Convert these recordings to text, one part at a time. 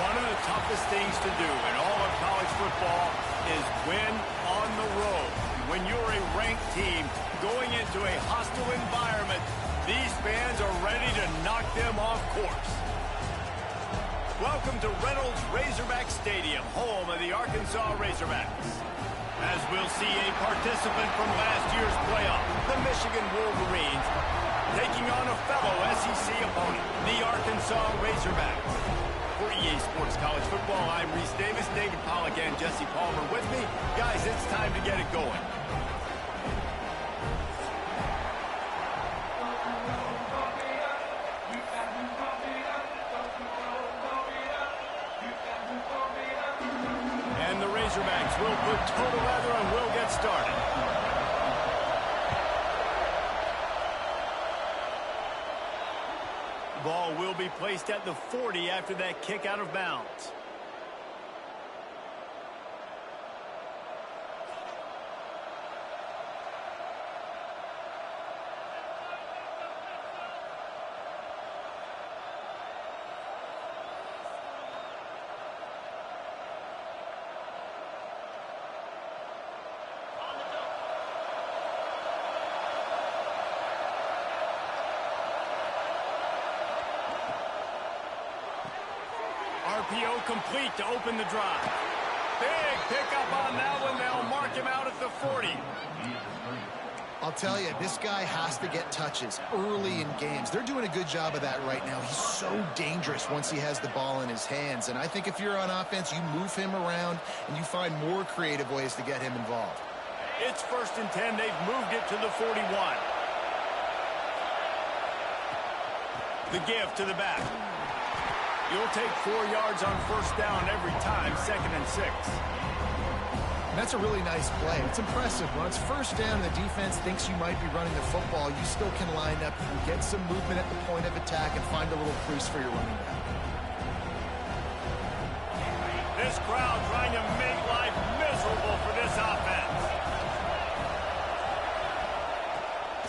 One of the toughest things to do in all of college football is win on the road. When you're a ranked team going into a hostile environment, these fans are ready to knock them off course. Welcome to Reynolds Razorback Stadium, home of the Arkansas Razorbacks. As we'll see a participant from last year's playoff, the Michigan Wolverines, taking on a fellow SEC opponent, the Arkansas Razorbacks. For EA Sports College Football, I'm Reese Davis, David Pollack, and Jesse Palmer with me. Guys, it's time to get it going. And the Razorbacks will put toe to leather and will get started. Ball will be placed at the 40 after that kick out of bounds. RPO complete to open the drive. Big pickup on that one. They'll mark him out at the 40. I'll tell you, this guy has to get touches early in games. They're doing a good job of that right now. He's so dangerous once he has the ball in his hands. And I think if you're on offense, you move him around and you find more creative ways to get him involved. It's 1st and 10. They've moved it to the 41. The give to the back. You'll take 4 yards on 1st down every time, 2nd and 6. That's a really nice play. It's impressive. When it's 1st down and the defense thinks you might be running the football, you still can line up and get some movement at the point of attack and find a little crease for your running back. This crowd trying to make life miserable for this offense.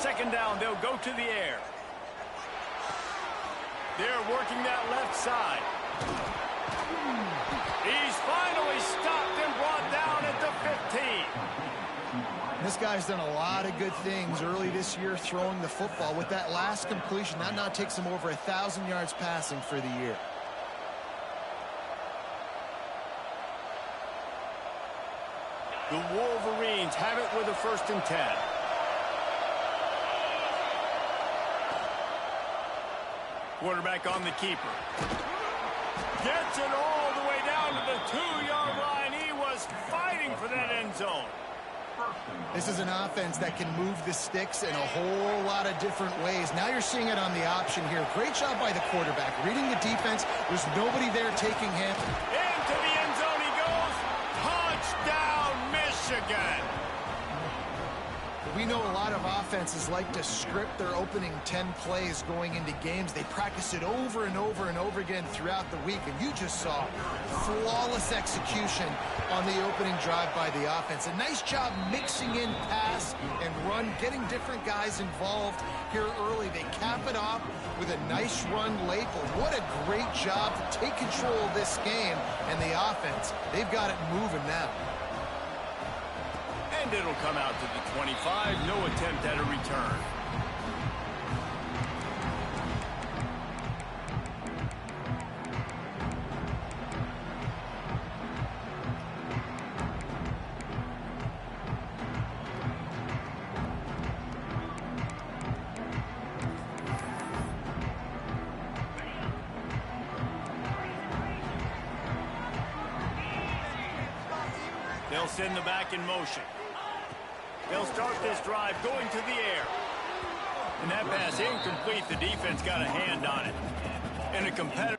2nd down, they'll go to the air. They're working that left side. He's finally stopped and brought down at the 15. This guy's done a lot of good things early this year throwing the football. With that last completion, that now takes him over 1,000 yards passing for the year. The Wolverines have it with a 1st and 10. Quarterback on the keeper. Gets it all the way down to the 2-yard line. He was fighting for that end zone. This is an offense that can move the sticks in a whole lot of different ways. Now you're seeing it on the option here. Great job by the quarterback. Reading the defense. There's nobody there taking him. Into the end zone he goes. Touchdown, Michigan. We know a lot of offenses like to script their opening 10 plays going into games. They practice it over and over and over again throughout the week, and you just saw flawless execution on the opening drive by the offense. A nice job mixing in pass and run, getting different guys involved here early. They cap it off with a nice run late, but what a great job to take control of this game. And the offense, they've got it moving now. And it'll come out to the 25. No attempt at a return. They'll send the back in motion. They'll start this drive going to the air. And that pass incomplete. The defense got a hand on it. And a competitor.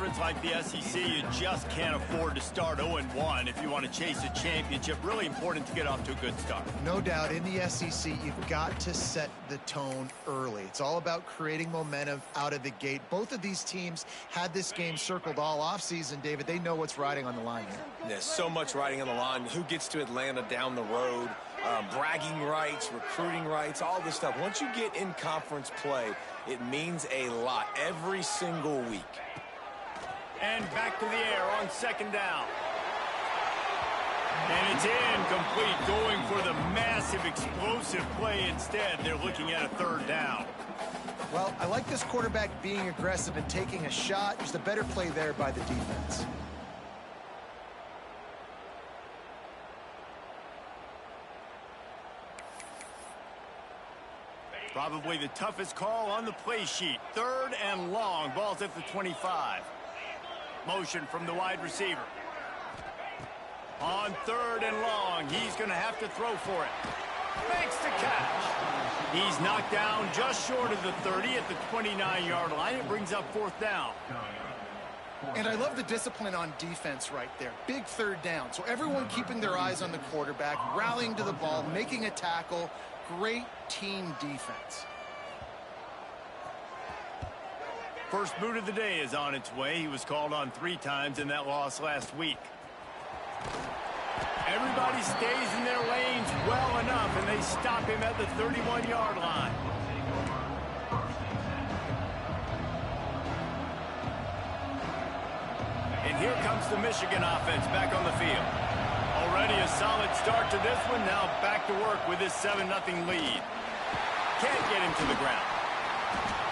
conference like the SEC, you just can't afford to start 0-1 if you want to chase a championship. Really important to get off to a good start. No doubt, in the SEC, you've got to set the tone early. It's all about creating momentum out of the gate. Both of these teams had this game circled all offseason, David. They know what's riding on the line here. There's so much riding on the line. Who gets to Atlanta down the road? Bragging rights, recruiting rights, all this stuff. Once you get in conference play, it means a lot every single week. And back to the air on second down. And it's incomplete, going for the massive explosive play instead. They're looking at a third down. Well, I like this quarterback being aggressive and taking a shot. Just a better play there by the defense. Probably the toughest call on the play sheet. Third and long. Ball's at the 25. Motion from the wide receiver. On third and long, he's going to have to throw for it. Makes the catch. He's knocked down just short of the 30 at the 29-yard line. It brings up fourth down. And I love the discipline on defense right there. Big third down. So everyone keeping their eyes on the quarterback, rallying to the ball, making a tackle. Great team defense. First boot of the day is on its way. He was called on 3 times in that loss last week. Everybody stays in their lanes well enough, and they stop him at the 31-yard line. And here comes the Michigan offense back on the field. Already a solid start to this one. Now back to work with this 7-0 lead. Can't get him to the ground.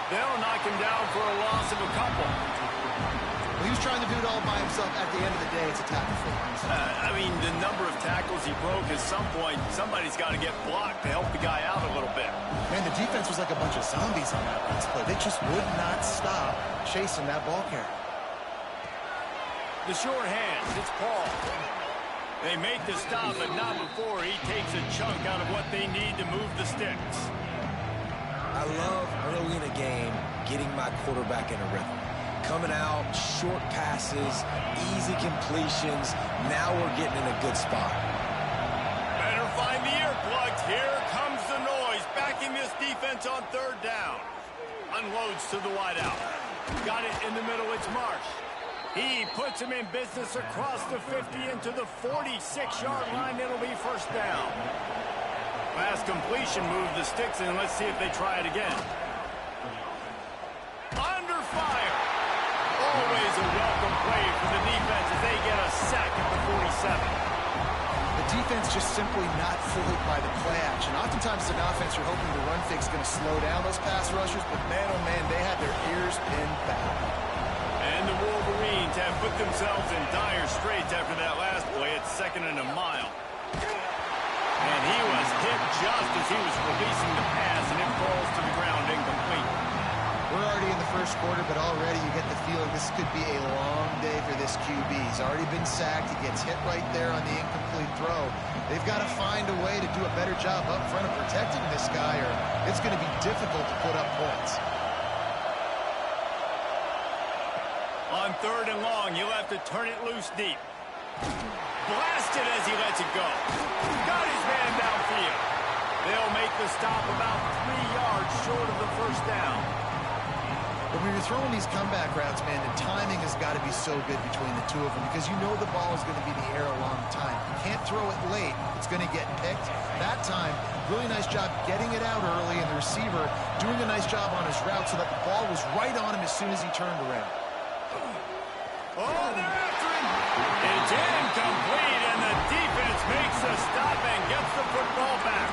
They'll knock him down for a loss of a couple. Well, he was trying to do it all by himself. At the end of the day, it's a tackle for him. I mean, the number of tackles he broke, at some point, somebody's got to get blocked to help the guy out a little bit. Man, the defense was like a bunch of zombies on that last play. They just would not stop chasing that ball carrier. The short hands, it's Paul. They make the stop, but not before he takes a chunk out of what they need to move the sticks. I love early in a game getting my quarterback in a rhythm. Coming out, short passes, easy completions. Now we're getting in a good spot. Better find the earplugs. Here comes the noise. Backing this defense on third down. Unloads to the wideout. Got it in the middle. It's Marsh. He puts him in business across the 50 into the 46-yard line. It'll be first down. Last completion moved the sticks, and let's see if they try it again. Under fire. Always a welcome play for the defense as they get a sack at the 47. The defense just simply not fooled by the play action. Oftentimes, as an offense, you're hoping the run fake is going to slow down those pass rushers, but man, oh man, they had their ears pinned back. And the Wolverines have put themselves in dire straits after that last play. It's 2nd and a mile. And he was hit just as he was releasing the pass, and it falls to the ground incomplete. We're already in the first quarter, but already you get the feeling this could be a long day for this QB. He's already been sacked. He gets hit right there on the incomplete throw. They've got to find a way to do a better job up front of protecting this guy, or it's going to be difficult to put up points. On third and long, you'll have to turn it loose deep. Blasted as he lets it go. Got his man downfield. They'll make the stop about 3 yards short of the first down. But when you're throwing these comeback routes, man, the timing has got to be so good between the two of them because you know the ball is going to be in the air a long time. You can't throw it late. It's going to get picked. That time, really nice job getting it out early, and the receiver doing a nice job on his route so that the ball was right on him as soon as he turned around. Oh, they're after him. It's incomplete, and the defense makes the stop and gets the football back.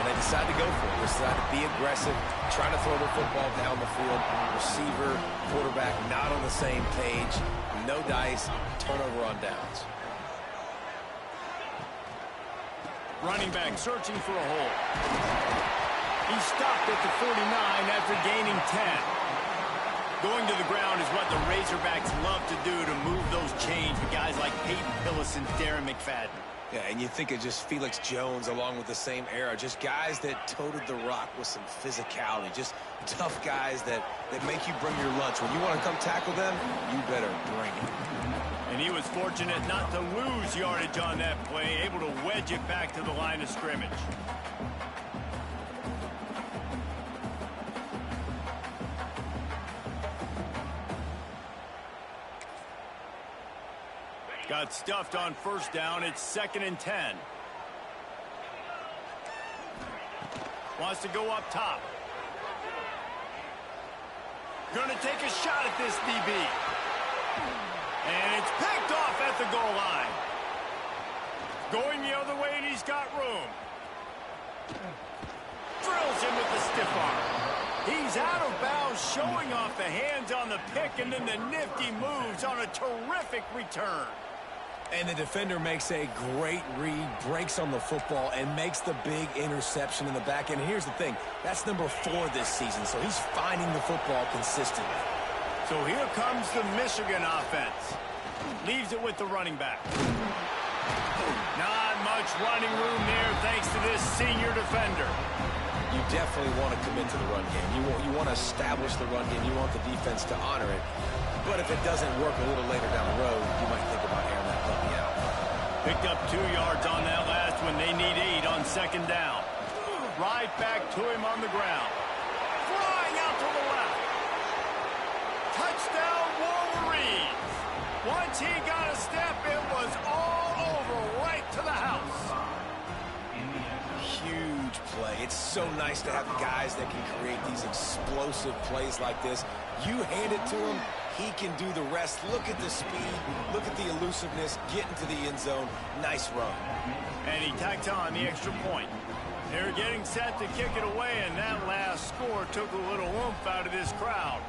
And they decide to go for it. They decide to be aggressive, trying to throw the football down the field. Receiver, quarterback not on the same page. No dice, turnover on downs. Running back searching for a hole. He stopped at the 49 after gaining 10. Going to the ground is what the Razorbacks love to do to move those chains with guys like Peyton Hillis and Darren McFadden. Yeah, and you think of just Felix Jones along with the same era, just guys that toted the rock with some physicality, just tough guys that make you bring your lunch. When you want to come tackle them, you better bring it. And he was fortunate not to lose yardage on that play, able to wedge it back to the line of scrimmage. Got stuffed on first down. It's 2nd and 10. Wants to go up top. Going to take a shot at this DB. And it's picked off at the goal line. Going the other way, and he's got room. Drills him with the stiff arm. He's out of bounds, showing off the hands on the pick, and then the nifty moves on a terrific return. And the defender makes a great read, breaks on the football, and makes the big interception in the back end. Here's the thing. That's number 4 this season, so he's finding the football consistently. So here comes the Michigan offense. Leaves it with the running back. Not much running room there thanks to this senior defender. You definitely want to commit to the run game. You want to establish the run game. You want the defense to honor it. But if it doesn't work a little later down the road, you might think about airing that puppy out. Picked up 2 yards on that last one. They need 8 on 2nd down. Right back to him on the ground. Flying out to the left. Touchdown Wolverines. Once he got a step, it was all over right to the house. Huge play. It's so nice to have guys that can create these explosive plays like this. You hand it to him, he can do the rest. Look at the speed, look at the elusiveness, get into the end zone. Nice run. And he tacked on the extra point. They're getting set to kick it away, and that last score took a little oomph out of this crowd.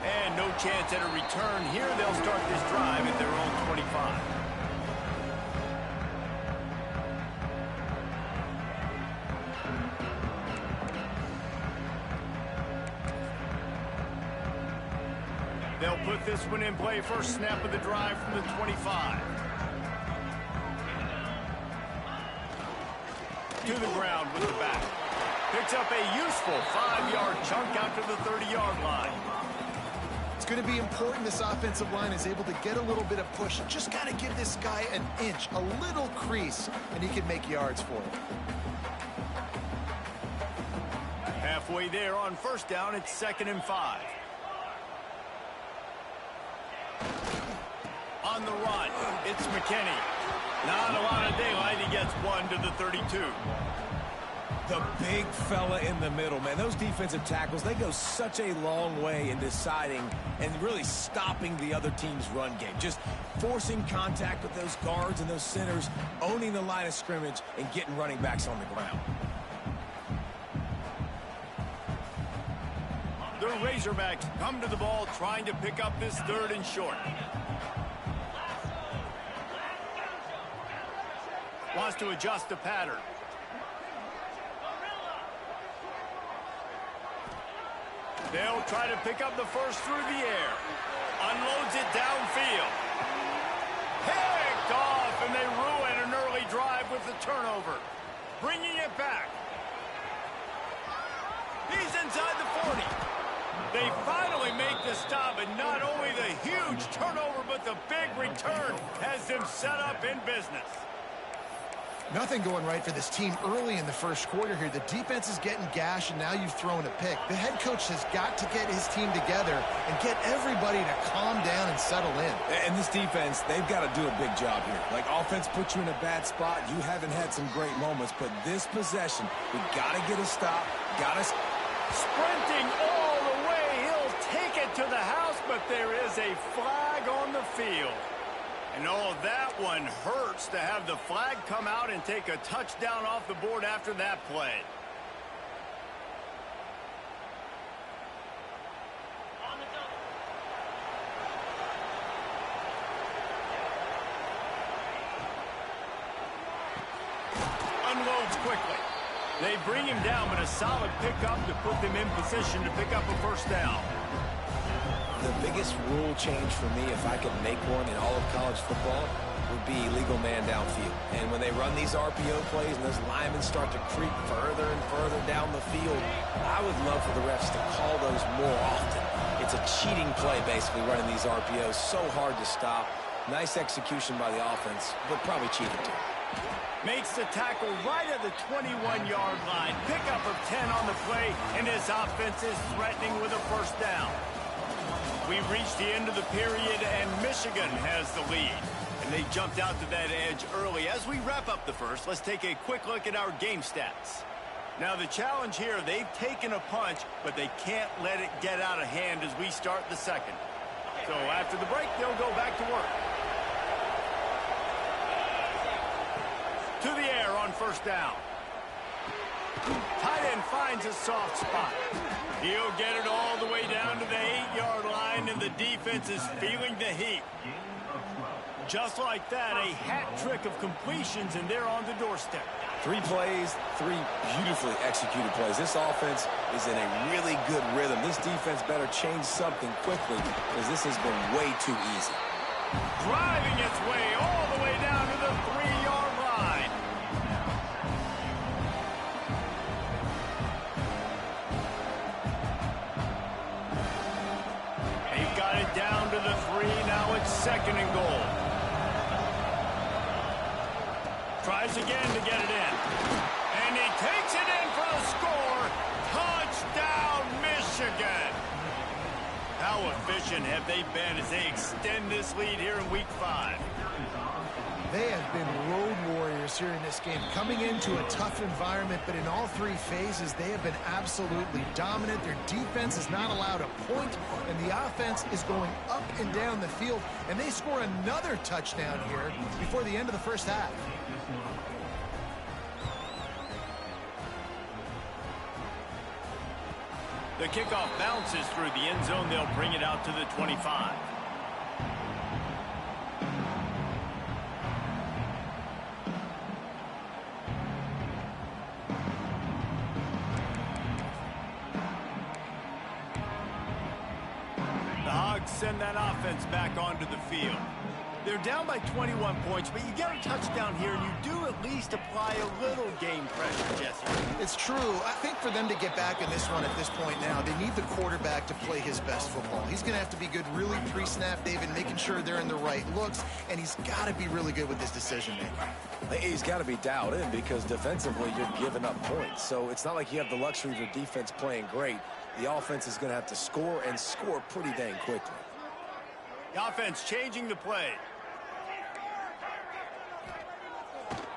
And no chance at a return here. They'll start this drive at their own 25. They'll put this one in play. First snap of the drive from the 25. To the ground with the back. Picks up a useful 5-yard chunk out to the 30-yard line. It's going to be important this offensive line is able to get a little bit of push. Just got to give this guy an inch, a little crease, and he can make yards for it. Halfway there on first down, it's 2nd and 5. On the run, it's McKinney. Not a lot of daylight. He gets 1 to the 32. The big fella in the middle, man. Those defensive tackles, they go such a long way in deciding and really stopping the other team's run game. Just forcing contact with those guards and those centers, owning the line of scrimmage, and getting running backs on the ground. The Razorbacks come to the ball trying to pick up this 3rd and short. Wants to adjust the pattern. They'll try to pick up the first through the air. Unloads it downfield. Picked off, and they ruin an early drive with the turnover. Bringing it back. He's inside the 40. They finally make the stop, and not only the huge turnover, but the big return has them set up in business. Nothing going right for this team early in the first quarter here. The defense is getting gashed, and now you've thrown a pick. The head coach has got to get his team together and get everybody to calm down and settle in. And this defense, they've got to do a big job here. Like, offense puts you in a bad spot. You haven't had some great moments, but this possession, we got to get a stop. Got to... Sprinting all the way. He'll take it to the house, but there is a flag on the field. And oh, that one hurts to have the flag come out and take a touchdown off the board after that play. Unloads quickly. They bring him down, but a solid pickup to put them in position to pick up a first down. The biggest rule change for me, if I could make one in all of college football, would be legal man downfield. And when they run these RPO plays and those linemen start to creep further and further down the field, I would love for the refs to call those more often. It's a cheating play, basically, running these RPOs. So hard to stop. Nice execution by the offense, but probably cheating too. Makes the tackle right at the 21-yard line. Pickup of 10 on the play, and his offense is threatening with a first down. We've reached the end of the period, and Michigan has the lead. And they jumped out to that edge early. As we wrap up the first, let's take a quick look at our game stats. Now, the challenge here, they've taken a punch, but they can't let it get out of hand as we start the second. So after the break, they'll go back to work. To the air on first down. Tight end finds a soft spot. He'll get it all the way down to the 8-yard line, and the defense is feeling the heat. Just like that, a hat trick of completions, and they're on the doorstep. 3 plays, 3 beautifully executed plays. This offense is in a really good rhythm. This defense better change something quickly because this has been way too easy. Driving its way all the way down to the 3-yard line. They've got it down to the 3. Now it's second and goal. Tries again to get it in. And he takes it in for the score. Touchdown, Michigan. How efficient have they been as they extend this lead here in Week 5? They have been road warriors here in this game, coming into a tough environment, but in all 3 phases, they have been absolutely dominant. Their defense is not allowed a point, and the offense is going up and down the field, and they score another touchdown here before the end of the first half. The kickoff bounces through the end zone. They'll bring it out to the 25. The Hogs send that offense back onto the field. They're down by 21 points, but you get a touchdown here, and you do at least apply a little game pressure, Jesse. It's true. I think for them to get back in this one at this point now, they need the quarterback to play his best football. He's going to have to be good really pre-snap, David, making sure they're in the right looks, and he's got to be really good with his decision-making. He's got to be dialed in because defensively you're giving up points. So it's not like you have the luxury of your defense playing great. The offense is going to have to score and score pretty dang quickly. The offense changing the play.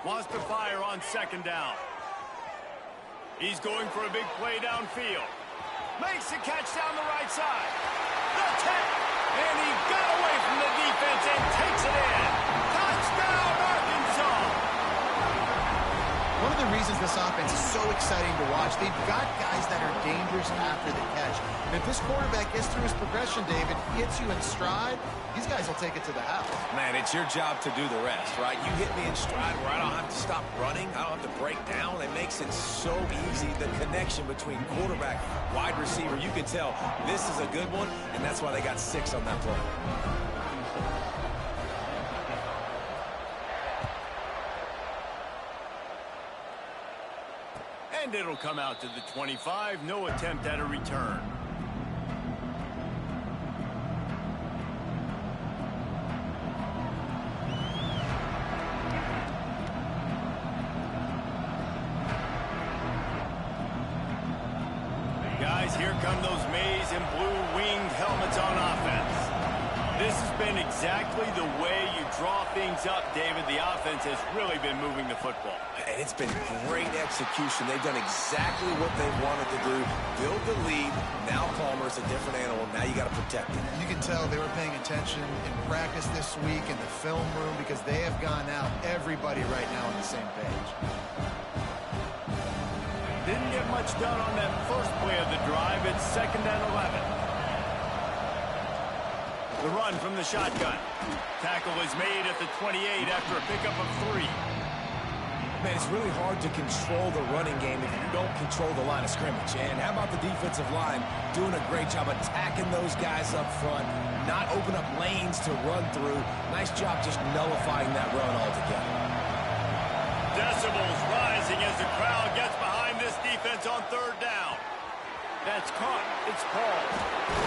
Wants to fire on second down. He's going for a big play downfield. Makes the catch down the right side. The tap. And he got away from the defense and takes it in. Touchdown, Arkansas. One of the reasons this offense is so exciting to watch, they've got guys that are dangerous after the catch. And if this quarterback gets through his progression, David, hits you in stride, these guys will take it to the house. Man, it's your job to do the rest, right? You hit me in stride where I don't have to stop running. I don't have to break down. It makes it so easy, the connection between quarterback, wide receiver. You can tell this is a good one, and that's why they got 6 on that play. And it'll come out to the 25. No attempt at a return. Guys, here come those maize and blue winged helmets on offense. This has been exactly the way you draw things up, David. The offense has really been moving the football. And it's been great execution. They've done exactly what they wanted to do. Build the lead. Now Palmer's a different animal. Now you got to protect it. You can tell they were paying attention in practice this week in the film room because they have gone out, everybody right now on the same page. Didn't get much done on that first play of the drive. It's 2nd and 11. The run from the shotgun. Tackle is made at the 28 after a pickup of 3. Man, it's really hard to control the running game if you don't control the line of scrimmage. And how about the defensive line doing a great job attacking those guys up front, not open up lanes to run through. Nice job just nullifying that run altogether. Decibels rising as the crowd gets behind this defense on third down. That's caught. It's Paul.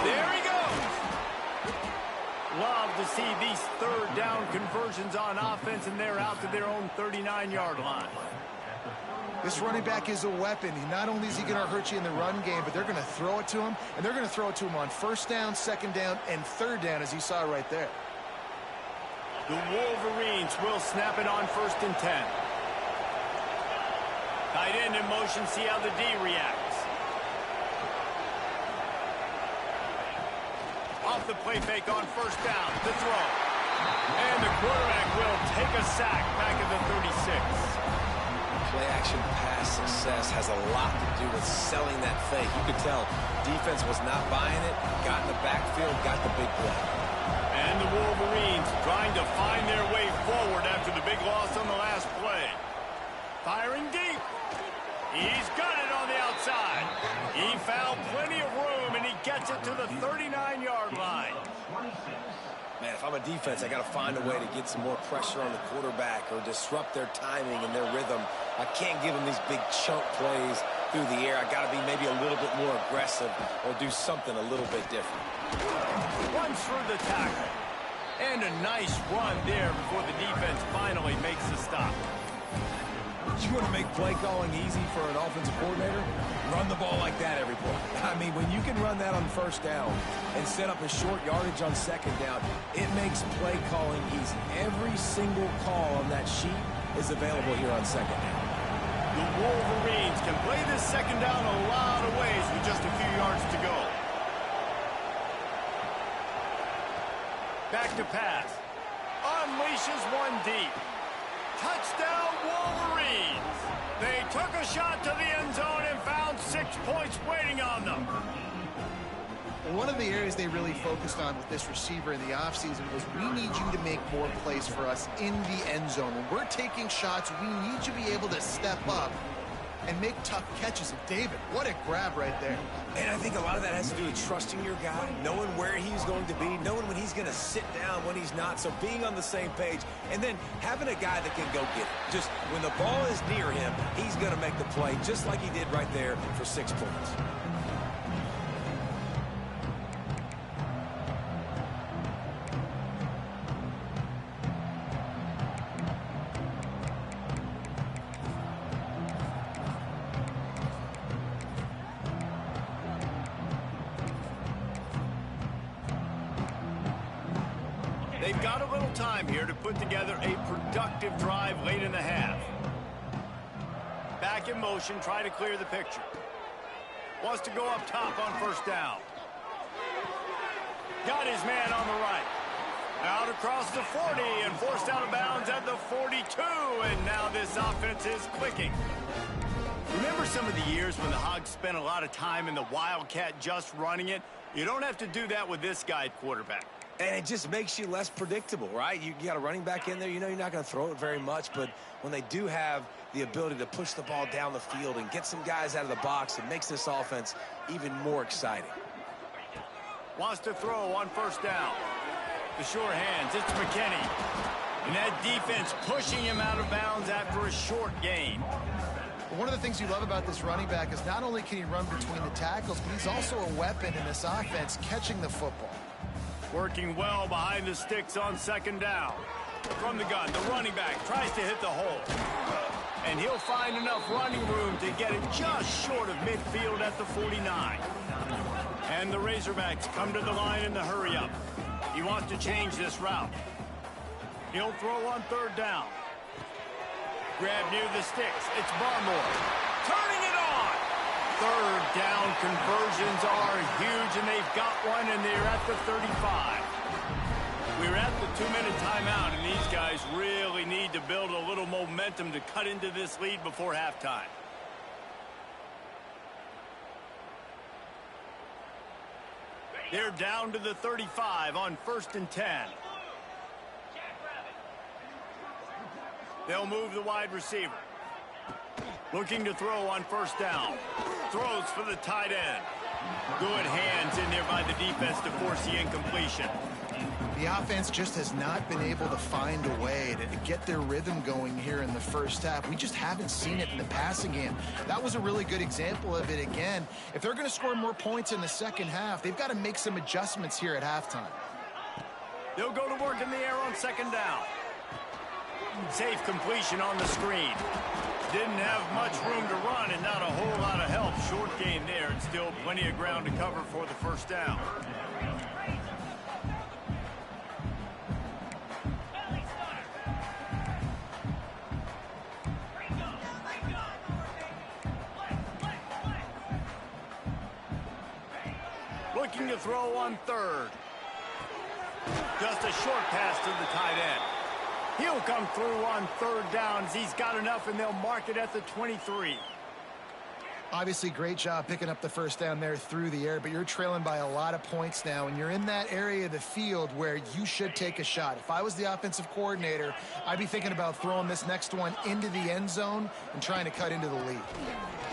There he goes. Love to see these third down conversions on offense, and they're out to their own 39-yard line. This running back is a weapon. Not only is he going to hurt you in the run game, but they're going to throw it to him, and they're going to throw it to him on first down, second down, and third down, as you saw right there. The Wolverines will snap it on 1st and 10. Tight end in motion, see how the D reacts. Off the play fake on first down, the throw. And the quarterback will take a sack back at the 36. Play action pass success has a lot to do with selling that fake. You could tell defense was not buying it, got in the backfield, got the big play. And the Wolverines trying to find their way forward after the big loss on the last play. Firing deep. He's got it on the outside. He found plenty of room, and he gets it to the 39-yard line. Man, if I'm a defense, I got to find a way to get some more pressure on the quarterback or disrupt their timing and their rhythm. I can't give them these big chunk plays through the air. I got to be maybe a little bit more aggressive or do something a little bit different. Runs through the tackle. And a nice run there before the defense finally makes the stop. You want to make play calling easy for an offensive coordinator? Run the ball like that every play. I mean, when you can run that on first down and set up a short yardage on second down, it makes play calling easy. Every single call on that sheet is available here on second down. The Wolverines can play this second down a lot of ways with just a few yards to go. Back to pass. Unleashes one deep. Touchdown, Wolverines! They took a shot to the end zone and found 6 points waiting on them. One of the areas they really focused on with this receiver in the offseason was we need you to make more plays for us in the end zone. When we're taking shots, we need you to be able to step up and make tough catches. And David, what a grab right there. And I think a lot of that has to do with trusting your guy, knowing where he's going to be, knowing when he's going to sit down, when he's not. So being on the same page, and then having a guy that can go get it. Just when the ball is near him, he's going to make the play, just like he did right there for 6 points. They've got a little time here to put together a productive drive late in the half. Back in motion, try to clear the picture. Wants to go up top on first down. Got his man on the right. Out across the 40 and forced out of bounds at the 42. And now this offense is clicking. Remember some of the years when the Hogs spent a lot of time in the Wildcat just running it? You don't have to do that with this guy at quarterback. And it just makes you less predictable, right? You got a running back in there. You know you're not going to throw it very much, but when they do have the ability to push the ball down the field and get some guys out of the box, it makes this offense even more exciting. Wants to throw on first down. The sure hands, it's McKinney. And that defense pushing him out of bounds after a short gain. One of the things you love about this running back is not only can he run between the tackles, but he's also a weapon in this offense catching the football. Working well behind the sticks on second down. From the gun, the running back tries to hit the hole. And he'll find enough running room to get it just short of midfield at the 49. And the Razorbacks come to the line in the hurry-up. He wants to change this route. He'll throw on third down. Grab near the sticks. It's Barmore. Turning it on. Third down conversions are huge, and they've got one, and they're at the 35. We're at the 2-minute timeout, and these guys really need to build a little momentum to cut into this lead before halftime. They're down to the 35 on 1st and 10. They'll move the wide receiver. Looking to throw on first down. Throws for the tight end. Good hands in there by the defense to force the incompletion. The offense just has not been able to find a way to get their rhythm going here in the first half. We just haven't seen it in the passing game. That was a really good example of it again. If they're going to score more points in the second half, they've got to make some adjustments here at halftime. They'll go to work in the air on second down. Safe completion on the screen. Didn't have much room to run and not a whole lot of help. Short gain there and still plenty of ground to cover for the first down. Looking to throw on third. Just a short pass to the tight end. He'll come through on third downs. He's got enough, and they'll mark it at the 23. Obviously, great job picking up the first down there through the air, but you're trailing by a lot of points now, and you're in that area of the field where you should take a shot. If I was the offensive coordinator, I'd be thinking about throwing this next one into the end zone and trying to cut into the lead.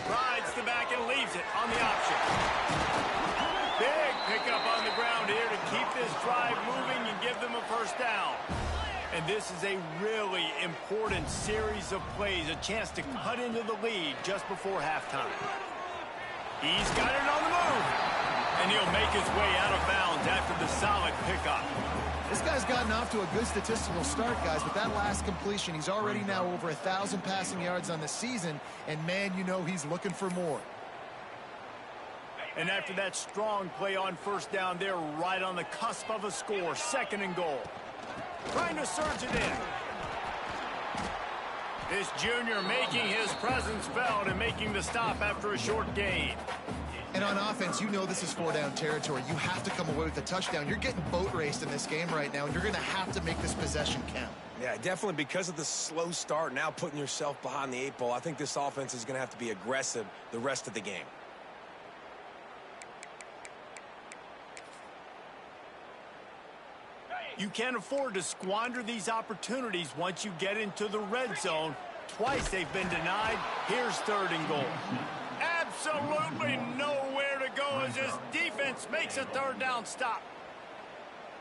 Rides the back and leaves it on the option. Big pickup on the ground here to keep this drive moving and give them a first down. And this is a really important series of plays, a chance to cut into the lead just before halftime. He's got it on the move. And he'll make his way out of bounds after the solid pickup. This guy's gotten off to a good statistical start, guys, but that last completion, he's already now over 1,000 passing yards on the season, and man, you know he's looking for more. And after that strong play on first down, they're right on the cusp of a score, 2nd and goal. Trying to surge it in. This junior making his presence felt and making the stop after a short gain. And on offense, you know this is 4-down territory. You have to come away with a touchdown. You're getting boat raced in this game right now, and you're going to have to make this possession count. Yeah, definitely because of the slow start, now putting yourself behind the 8 ball, I think this offense is going to have to be aggressive the rest of the game. You can't afford to squander these opportunities once you get into the red zone. Twice they've been denied. Here's 3rd and goal. Absolutely nowhere to go as this defense makes a 3rd down stop.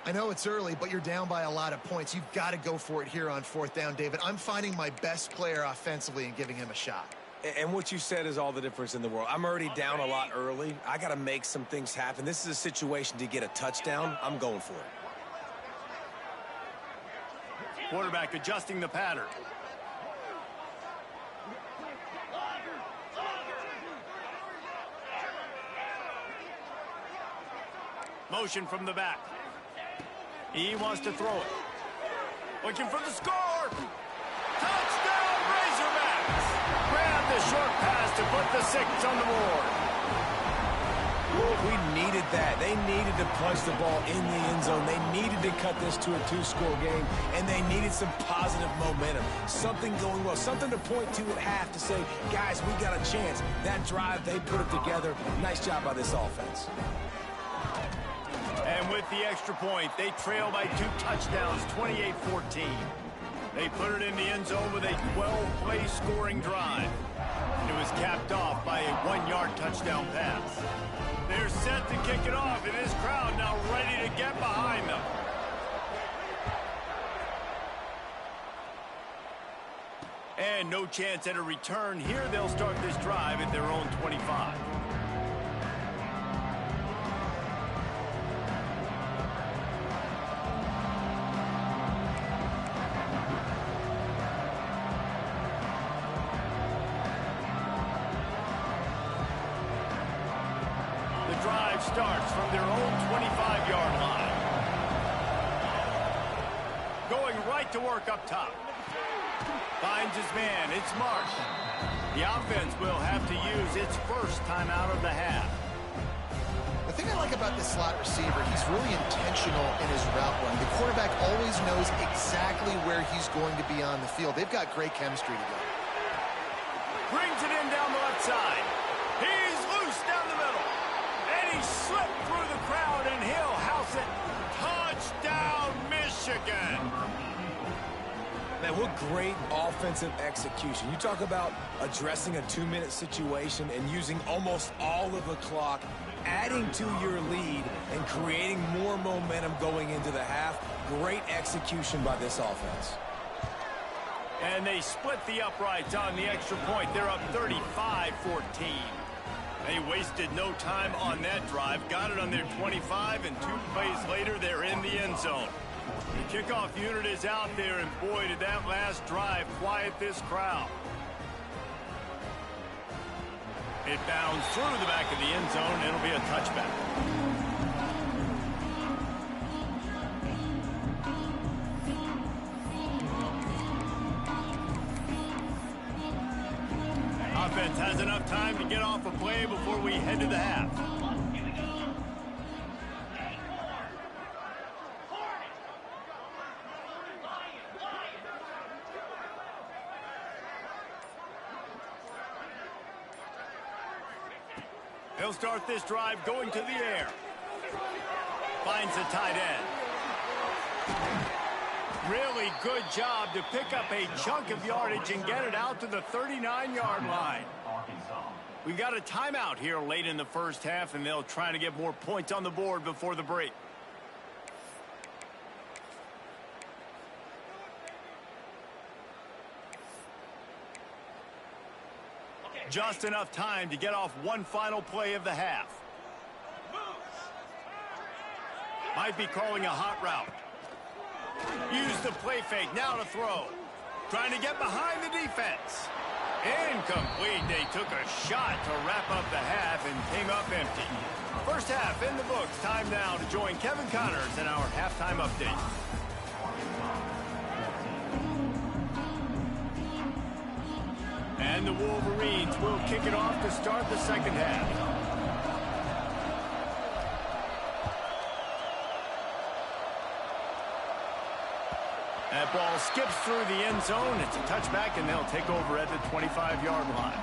I know it's early, but you're down by a lot of points. You've got to go for it here on 4th down, David. I'm finding my best player offensively and giving him a shot. And what you said is all the difference in the world. I'm already down a lot early. I got to make some things happen. This is a situation to get a touchdown. I'm going for it. Quarterback adjusting the pattern. Motion from the back. He wants to throw it. Looking for the score. Touchdown, Razorbacks. Grab the short pass to put the 6 on the board. We needed that. They needed to punch the ball in the end zone. They needed to cut this to a 2-score game, and they needed some positive momentum. Something going well, something to point to at half to say, guys, we got a chance. That drive, they put it together. Nice job by this offense. And with the extra point, they trail by 2 touchdowns, 28-14. They put it in the end zone with a 12-play scoring drive. And it was capped off by a 1-yard touchdown pass. They're set to kick it off, and this crowd now ready to get behind them. And no chance at a return here. They'll start this drive at their own 25. Starts from their own 25-yard line. Going right to work up top. Finds his man. It's Marsh. The offense will have to use its first timeout of the half. The thing I like about this slot receiver, he's really intentional in his route run. The quarterback always knows exactly where he's going to be on the field. They've got great chemistry together. Brings it in down the left side. He's loose down the middle. He slipped through the crowd, and he'll house it. Touchdown, Michigan. Man, what great offensive execution. You talk about addressing a 2-minute situation and using almost all of the clock, adding to your lead and creating more momentum going into the half. Great execution by this offense. And they split the uprights on the extra point. They're up 35-14. They wasted no time on that drive. Got it on their 25, and 2 plays later, they're in the end zone. The kickoff unit is out there, and boy, did that last drive quiet this crowd. It bounds through the back of the end zone, and it'll be a touchback. Offense has enough time to get off a play before we head to the half. He'll start this drive going to the air. Finds the tight end. Really good job to pick up a chunk of yardage and get it out to the 39-yard line. We got a timeout here late in the first half, and they'll try to get more points on the board before the break. Just enough time to get off one final play of the half. Might be calling a hot route. Use the play fake, now to throw. Trying to get behind the defense. Incomplete. They took a shot to wrap up the half and came up empty. First half in the books. Time now to join Kevin Connors in our halftime update. And the Wolverines will kick it off to start the second half. That ball skips through the end zone. It's a touchback, and they'll take over at the 25-yard line.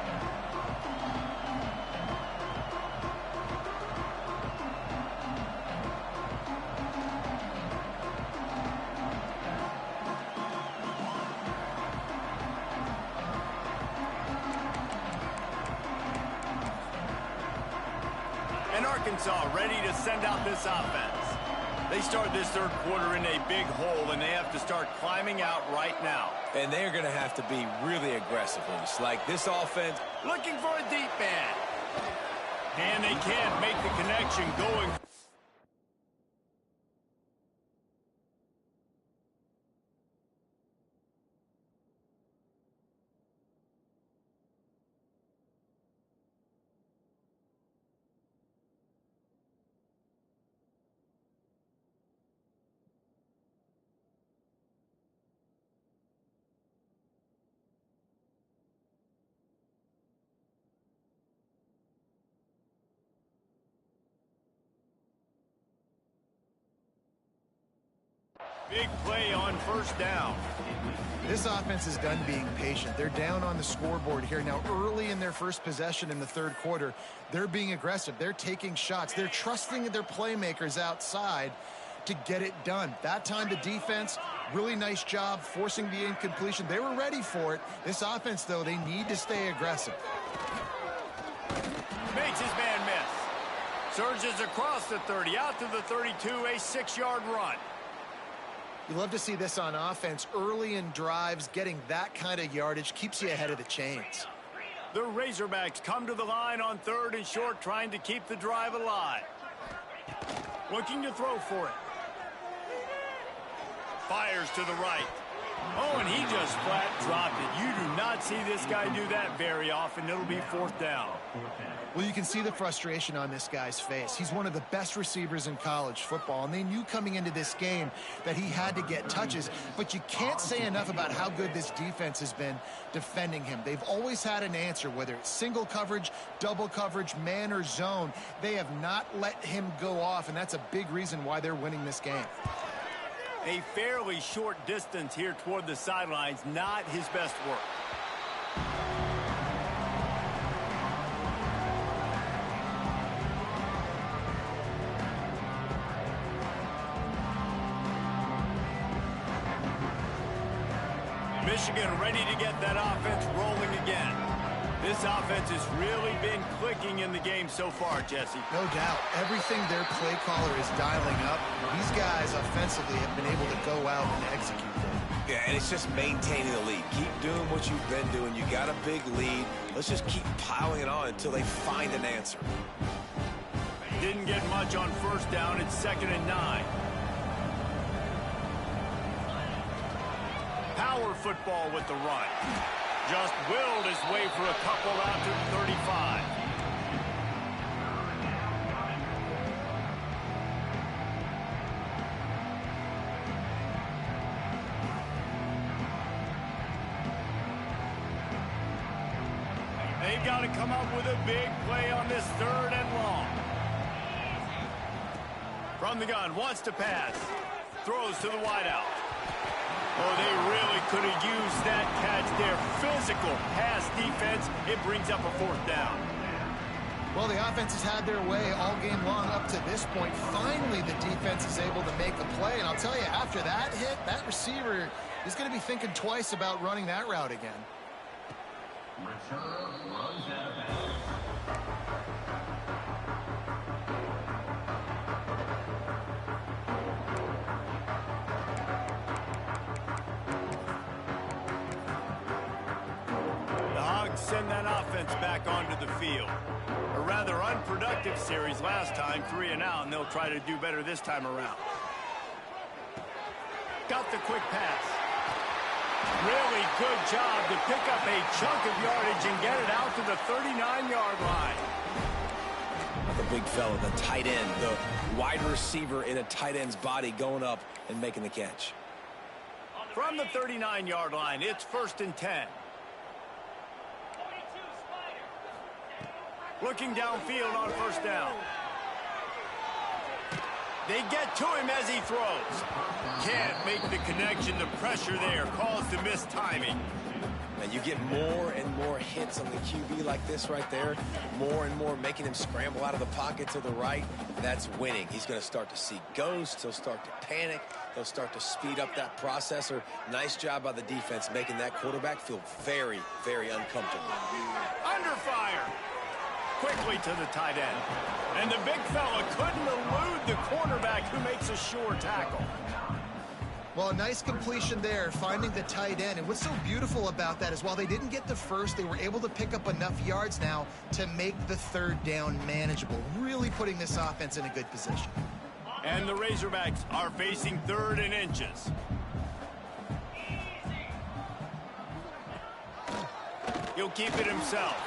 And Arkansas ready to send out this offense. They start this third quarter in a big hole, and they have to start climbing out right now. And they're going to have to be really aggressive. It's like this offense. Looking for a deep man. And they can't make the connection going. Big play on first down. This offense is done being patient. They're down on the scoreboard here. Now, early in their first possession in the third quarter, they're being aggressive. They're taking shots. They're trusting their playmakers outside to get it done. That time, the defense, really nice job forcing the incompletion. They were ready for it. This offense, though, they need to stay aggressive. Makes his man miss. Surges across the 30, out to the 32, a 6-yard run. You love to see this on offense. Early in drives, getting that kind of yardage keeps you ahead of the chains. The Razorbacks come to the line on 3rd and short, trying to keep the drive alive. Looking to throw for it. Fires to the right. Oh, and he just flat dropped it. You do not see this guy do that very often. It'll be 4th down. Well, you can see the frustration on this guy's face. He's one of the best receivers in college football, and they knew coming into this game that he had to get touches, but you can't say enough about how good this defense has been defending him. They've always had an answer, whether it's single coverage, double coverage, man or zone. They have not let him go off, and that's a big reason why they're winning this game. A fairly short distance here toward the sidelines, not his best work. Michigan ready to get that offense rolling again. This offense has really been clicking in the game so far, Jesse. No doubt. Everything their play caller is dialing up, these guys offensively have been able to go out and execute. Yeah, and it's just maintaining the lead. Keep doing what you've been doing. You got a big lead. Let's just keep piling it on until they find an answer. Didn't get much on first down. It's 2nd and 9. Power football with the run. Just willed his way for a couple out to the 35. They've got to come up with a big play on this 3rd and long. From the gun, wants to pass. Throws to the wideout. Oh, they really could have used that catch there. Physical pass defense. It brings up a 4th down. Well, the offense has had their way all game long up to this point. Finally, the defense is able to make a play. And I'll tell you, after that hit, that receiver is going to be thinking twice about running that route again. Send that offense back onto the field. A rather unproductive series last time, 3 and out, and they'll try to do better this time around. Got the quick pass. Really good job to pick up a chunk of yardage and get it out to the 39-yard line. The big fella, the tight end, the wide receiver in a tight end's body going up and making the catch. From the 39-yard line, it's 1st and 10. Looking downfield on 1st down. They get to him as he throws. Can't make the connection. The pressure there caused the missed timing. And you get more and more hits on the QB like this right there. More and more making him scramble out of the pocket to the right. That's winning. He's going to start to see ghosts. He'll start to panic. They'll start to speed up that processor. Nice job by the defense making that quarterback feel very, very uncomfortable. Under fire. Quickly to the tight end. And the big fella couldn't elude the cornerback who makes a sure tackle. Well, a nice completion there, finding the tight end. And what's so beautiful about that is while they didn't get the first, they were able to pick up enough yards now to make the 3rd down manageable, really putting this offense in a good position. And the Razorbacks are facing 3rd and inches. He'll keep it himself.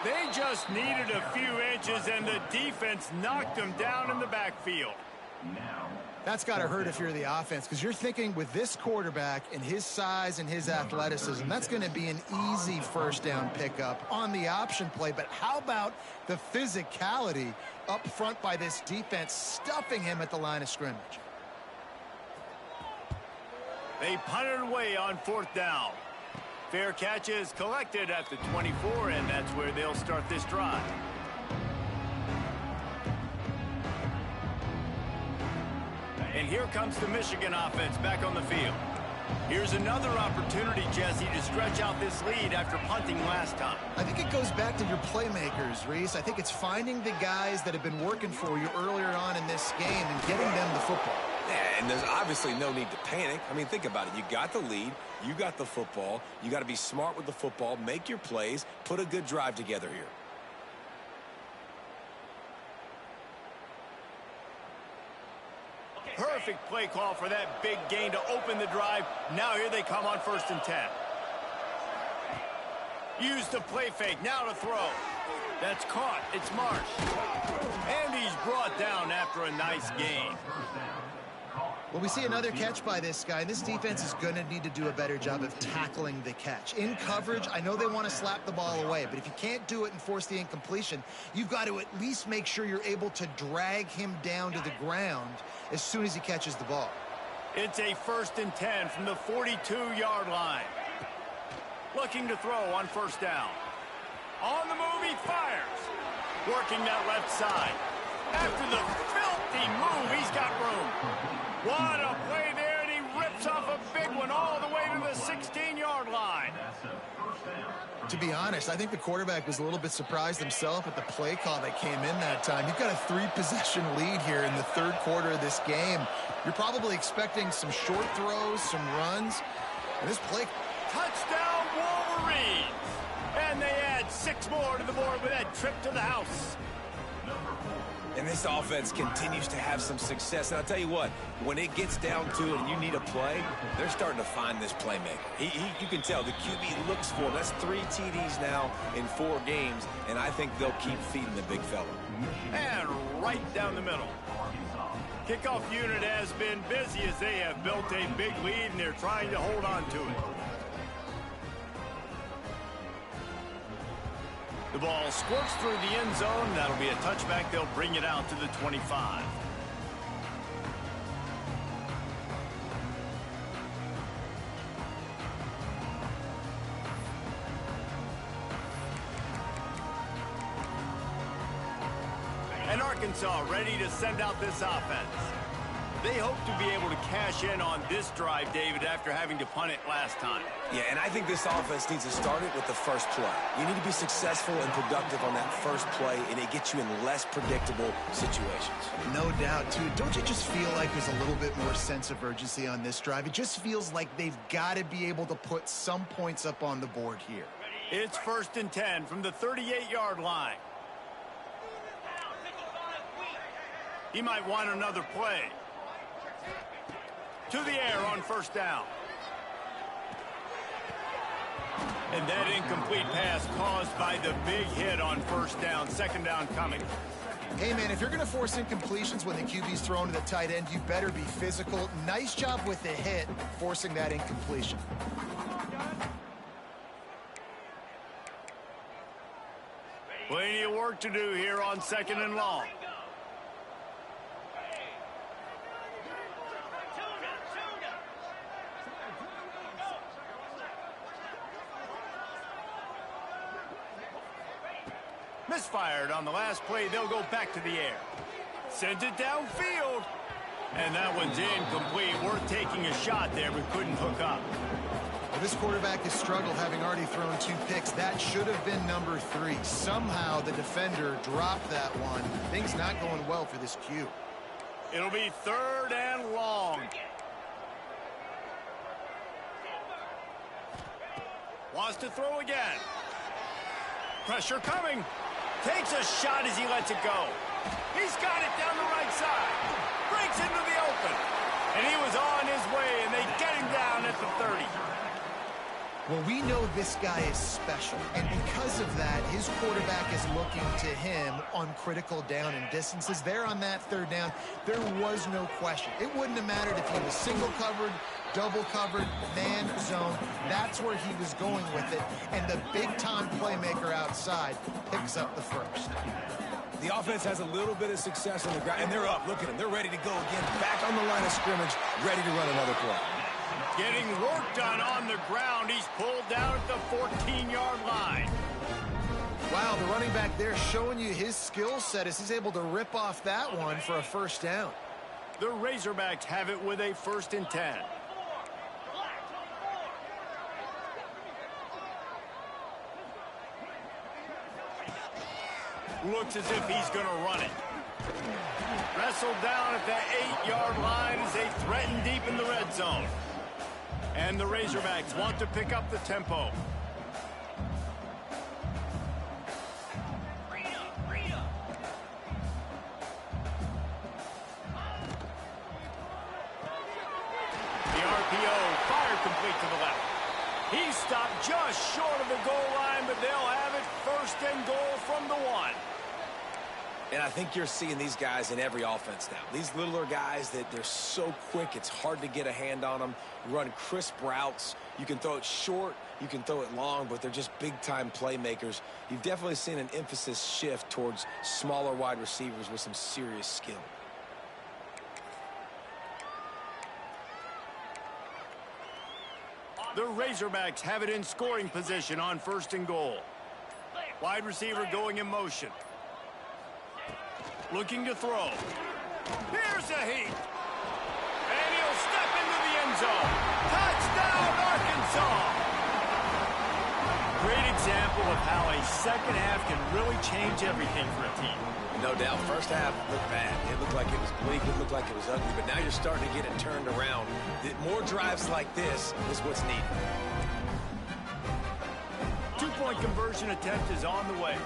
They just needed a few inches, and the defense knocked them down in the backfield. That's got to hurt if you're the offense, because you're thinking with this quarterback and his size and his athleticism, that's going to be an easy 1st down pickup on the option play. But how about the physicality up front by this defense, stuffing him at the line of scrimmage? They punted away on 4th down. Fair catch is collected at the 24, and that's where they'll start this drive. And here comes the Michigan offense back on the field. Here's another opportunity, Jesse, to stretch out this lead after punting last time. I think it goes back to your playmakers, Reese. I think it's finding the guys that have been working for you earlier on in this game and getting them the football. Yeah, and there's obviously no need to panic. I mean, think about it. You got the lead. You got the football. You got to be smart with the football, make your plays, put a good drive together here. Perfect play call for that big gain to open the drive. Now here they come on 1st and 10. Use the play fake. Now to throw. That's caught. It's Marsh. And he's brought down after a nice gain. Well, we see another catch by this guy. This defense is going to need to do a better job of tackling the catch. In coverage, I know they want to slap the ball away, but if you can't do it and force the incompletion, you've got to at least make sure you're able to drag him down to the ground as soon as he catches the ball. It's a 1st and 10 from the 42-yard line. Looking to throw on 1st down. On the move, he fires. Working that left side. After the filthy move, he's got room. What a play there, and he rips rips off a big one all the way to the 16-yard line. To be honest, I think the quarterback was a little bit surprised himself at the play call that came in that time. You've got a 3-possession lead here in the third quarter of this game. You're probably expecting some short throws, some runs. And this play... Touchdown, Wolverines! And they add 6 more to the board with that trip to the house. And this offense continues to have some success. And I'll tell you what, when it gets down to it and you need a play, they're starting to find this playmaker. You can tell the QB looks for him. That's 3 TDs now in 4 games, and I think they'll keep feeding the big fella. And right down the middle. Kickoff unit has been busy as they have built a big lead, and they're trying to hold on to it. The ball squirts through the end zone. That'll be a touchback. They'll bring it out to the 25. And Arkansas ready to send out this offense. They hope to be able to cash in on this drive, David, after having to punt it last time. Yeah, and I think this offense needs to start it with the first play. You need to be successful and productive on that first play, and it gets you in less predictable situations. No doubt, too. Don't you just feel like there's a little bit more sense of urgency on this drive? It just feels like they've got to be able to put some points up on the board here. It's 1st and 10 from the 38-yard line. He might want another play. To the air on 1st down. And that incomplete pass caused by the big hit on 1st down. 2nd down coming. Hey, man, if you're going to force incompletions when the QB's thrown to the tight end, you better be physical. Nice job with the hit, forcing that incompletion. Plenty of work to do here on 2nd and long. Misfired on the last play. They'll go back to the air. Sends it downfield. And that one's incomplete. Worth taking a shot there, but couldn't hook up. Well, this quarterback has struggled, having already thrown 2 picks. That should have been number 3. Somehow the defender dropped that one. Things not going well for this Q. It'll be 3rd and long. Wants to throw again. Pressure coming. Takes a shot as he lets it go. He's got it down the right side. Breaks into the open. And he was on his way, and they get him down at the 30. Well, we know this guy is special, and because of that, his quarterback is looking to him on critical down and distances. There on that 3rd down, there was no question. It wouldn't have mattered if he was single covered, double covered, man zone. That's where he was going with it, and the big-time playmaker outside picks up the 1st. The offense has a little bit of success on the ground, and they're up. Look at them. They're ready to go again. Back on the line of scrimmage, ready to run another play. Getting work done on the ground. He's pulled down at the 14-yard line. Wow, the running back there showing you his skill set as he's able to rip off that one for a 1st down. The Razorbacks have it with a 1st and 10. Looks as if he's going to run it. Wrestled down at the 8-yard line as they threaten deep in the red zone. And the Razorbacks want to pick up the tempo. The RPO fired complete to the left. He stopped just short of the goal line, but they'll have it 1st and goal from the 1. And I think you're seeing these guys in every offense now. These littler guys that they're so quick, it's hard to get a hand on them. Run crisp routes. You can throw it short, you can throw it long, but they're just big-time playmakers. You've definitely seen an emphasis shift towards smaller wide receivers with some serious skill. The Razorbacks have it in scoring position on 1st and goal. Wide receiver going in motion. Looking to throw. Here's a heat. And he'll step into the end end zone. Touchdown, Arkansas! Great example of how a second half can really change everything for a team. No doubt. First half looked bad. It looked like it was bleak. It looked like it was ugly. But now you're starting to get it turned around. More drives like this is what's needed. Two-point conversion attempt is on the way.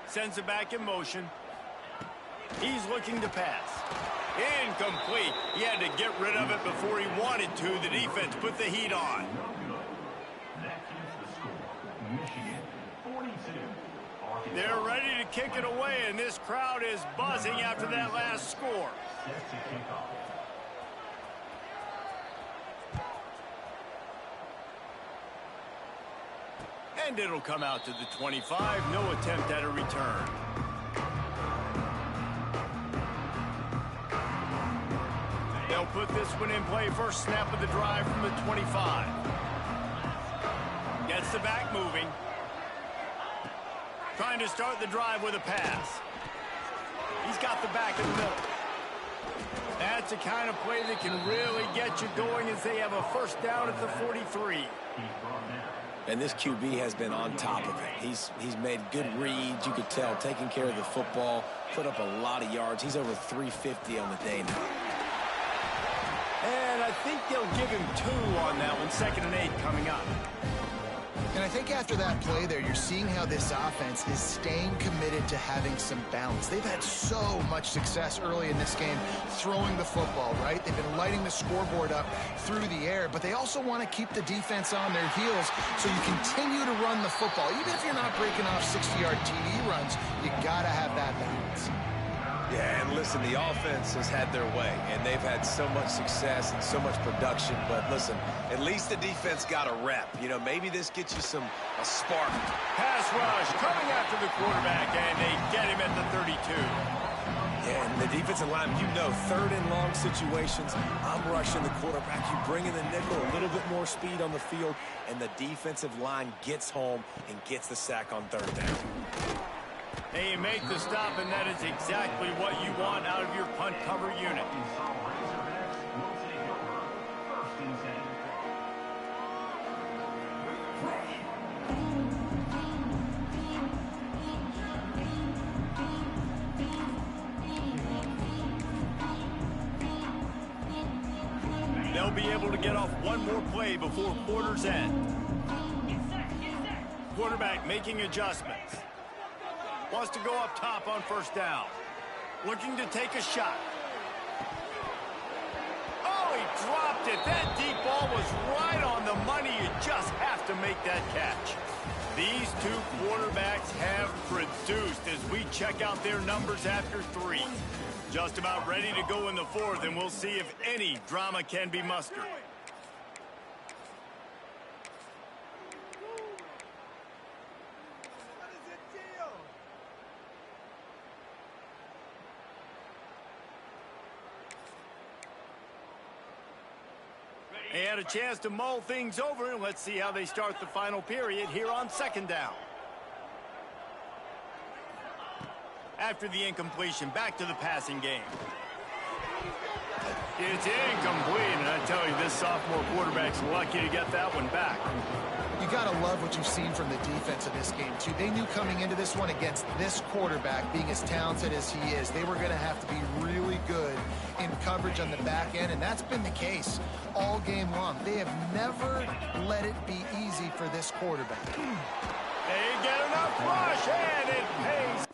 Sends it back in motion. He's looking to pass. Incomplete. He had to get rid of it before he wanted to. The defense put the heat on. They're ready to kick it away, and this crowd is buzzing after that last score. And it'll come out to the 25. No attempt at a return. They'll put this one in play. First snap of the drive from the 25. Gets the back moving. Trying to start the drive with a pass. He's got the back in the middle. That's the kind of play that can really get you going as they have a first down at the 43. And this QB has been on top of it. He's made good reads, you could tell, taking care of the football, put up a lot of yards. He's over 350 on the day now. And I think they'll give him 2 on that one. 2nd and 8 coming up. And I think after that play there, you're seeing how this offense is staying committed to having some balance. They've had so much success early in this game throwing the football, right? They've been lighting the scoreboard up through the air, but they also want to keep the defense on their heels so you continue to run the football. Even if you're not breaking off 60-yard TD runs, you got to have that balance. Yeah, and listen, the offense has had their way, and they've had so much success and so much production. But listen, at least the defense got a rep. You know, maybe this gets you a spark. Pass rush coming after the quarterback, and they get him at the 32. Yeah, and the defensive line, you know, 3rd and long situations, I'm rushing the quarterback. You bring in the nickel, a little bit more speed on the field, and the defensive line gets home and gets the sack on 3rd down. They make the stop, and that is exactly what you want out of your punt cover unit. They'll be able to get off one more play before quarter's end. Quarterback making adjustments. Wants to go up top on 1st down. Looking to take a shot. Oh, he dropped it. That deep ball was right on the money. You just have to make that catch. These 2 quarterbacks have produced as we check out their numbers after 3. Just about ready to go in the 4th, and we'll see if any drama can be mustered. They had a chance to mull things over, and let's see how they start the final period here on 2nd down. After the incompletion, back to the passing game. It's incomplete, and I tell you, this sophomore quarterback's lucky to get that one back. You got to love what you've seen from the defense in this game, too. They knew coming into this one against this quarterback, being as talented as he is, they were going to have to be really good in coverage on the back end, and that's been the case all game long. They have never let it be easy for this quarterback. They get enough rush, and it pays.